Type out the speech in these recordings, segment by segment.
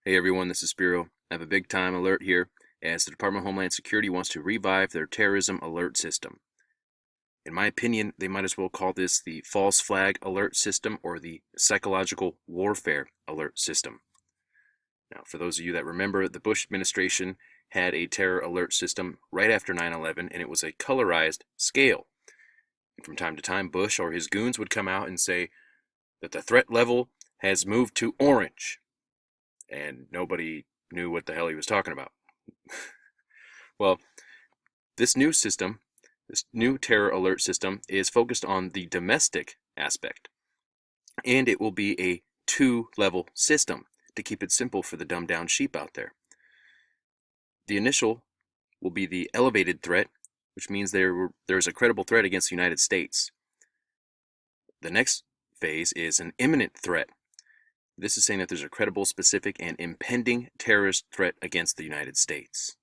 Hey everyone, this is Spiro. I have a big time alert here as the Department of Homeland Security wants to revive their terrorism alert system. In my opinion, they might as well call this the false flag alert system or the psychological warfare alert system. Now, for those of you that remember, the Bush administration had a terror alert system right after 9/11, and it was a colorized scale. And from time to time, Bush or his goons would come out and say that the threat level has moved to orange, and nobody knew what the hell he was talking about. Well, this new system, this new terror alert system, is focused on the domestic aspect, and it will be a two-level system to keep it simple for the dumbed down sheep out there. The initial will be the elevated threat, which means there's a credible threat against the United States. The next phase is an imminent threat. This is saying that there's a credible, specific, and impending terrorist threat against the United States.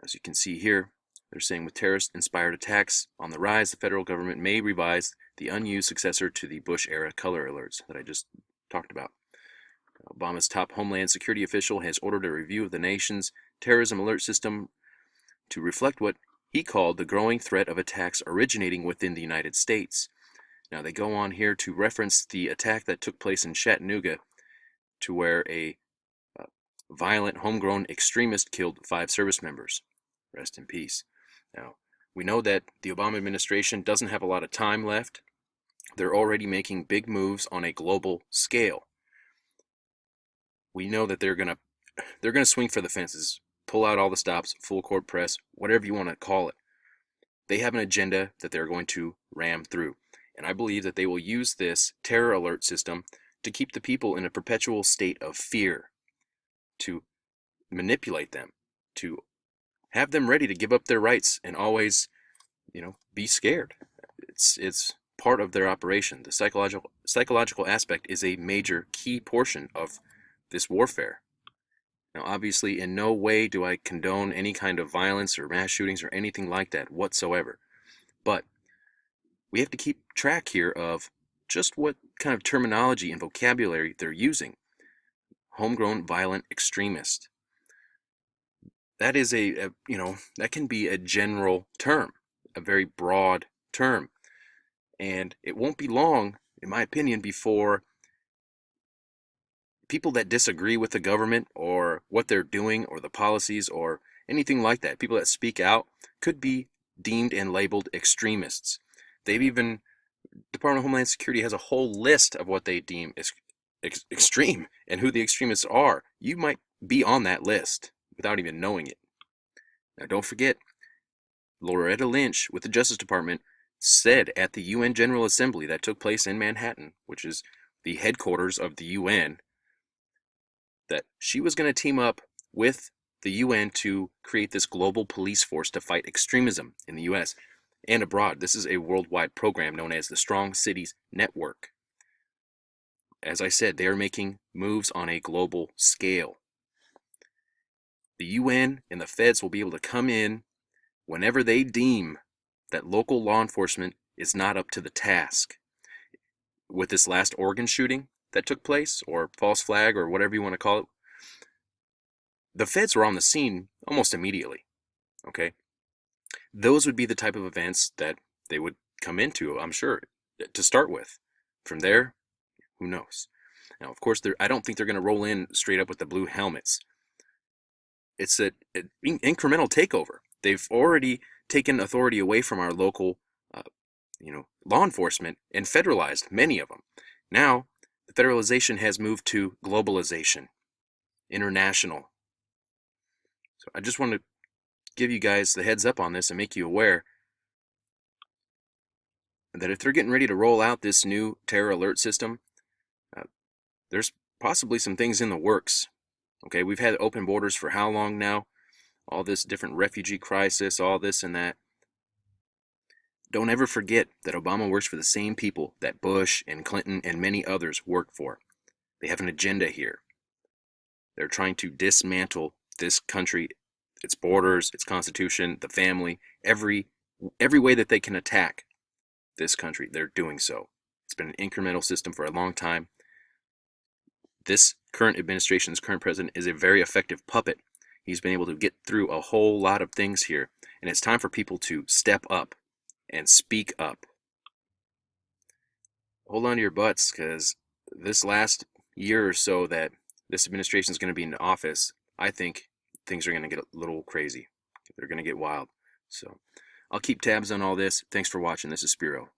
As you can see here, they're saying with terrorist-inspired attacks on the rise, the federal government may revise the unused successor to the Bush-era color alerts that I just talked about. Obama's top Homeland Security official has ordered a review of the nation's terrorism alert system to reflect what he called the growing threat of attacks originating within the United States. Now, they go on here to reference the attack that took place in Chattanooga, to where a violent homegrown extremist killed 5 service members. Rest in peace. Now, we know that the Obama administration doesn't have a lot of time left. They're already making big moves on a global scale. We know that they're gonna swing for the fences, pull out all the stops, full court press, whatever you want to call it. They have an agenda that they're going to ram through. And I believe that they will use this terror alert system to keep the people in a perpetual state of fear, to manipulate them, to have them ready to give up their rights and always, be scared. It's part of their operation. The psychological aspect is a major key portion of this warfare. Now, obviously, in no way do I condone any kind of violence or mass shootings or anything like that whatsoever. But we have to keep track here of just what kind of terminology and vocabulary they're using. Homegrown violent extremist. That is that can be a general term, a very broad term. And it won't be long, in my opinion, before people that disagree with the government or what they're doing or the policies or anything like that, people that speak out, could be deemed and labeled extremists. Department of Homeland Security has a whole list of what they deem extreme and who the extremists are. You might be on that list without even knowing it. Now, don't forget, Loretta Lynch with the Justice Department said at the UN General Assembly that took place in Manhattan, which is the headquarters of the UN, that she was going to team up with the UN to create this global police force to fight extremism in the US and abroad. This is a worldwide program known as the Strong Cities Network. As I said, they are making moves on a global scale. The UN and the feds will be able to come in whenever they deem that local law enforcement is not up to the task. With this last Oregon shooting that took place, or false flag, or whatever you want to call it, the feds were on the scene almost immediately. Okay? Those would be the type of events that they would come into, I'm sure, to start with. From there, who knows? Now, of course, I don't think they're going to roll in straight up with the blue helmets. It's an incremental takeover. They've already taken authority away from our local, law enforcement and federalized many of them. Now, the federalization has moved to globalization, international. So I just want to give you guys the heads up on this and make you aware that if they're getting ready to roll out this new terror alert system, there's possibly some things in the works. Okay, we've had open borders for how long now? All this different refugee crisis, all this and that. Don't ever forget that Obama works for the same people that Bush and Clinton and many others worked for. They have an agenda here. They're trying to dismantle this country, its borders, its constitution, the family, every way that they can attack this country, they're doing so. It's been an incremental system for a long time. this current administration's current president is a very effective puppet. He's been able to get through a whole lot of things here, and it's time for people to step up and speak up. Hold on to your butts, because this last year or so that this administration is going to be in office, I think things are going to get a little crazy. They're going to get wild. So I'll keep tabs on all this. Thanks for watching. This is Spiro.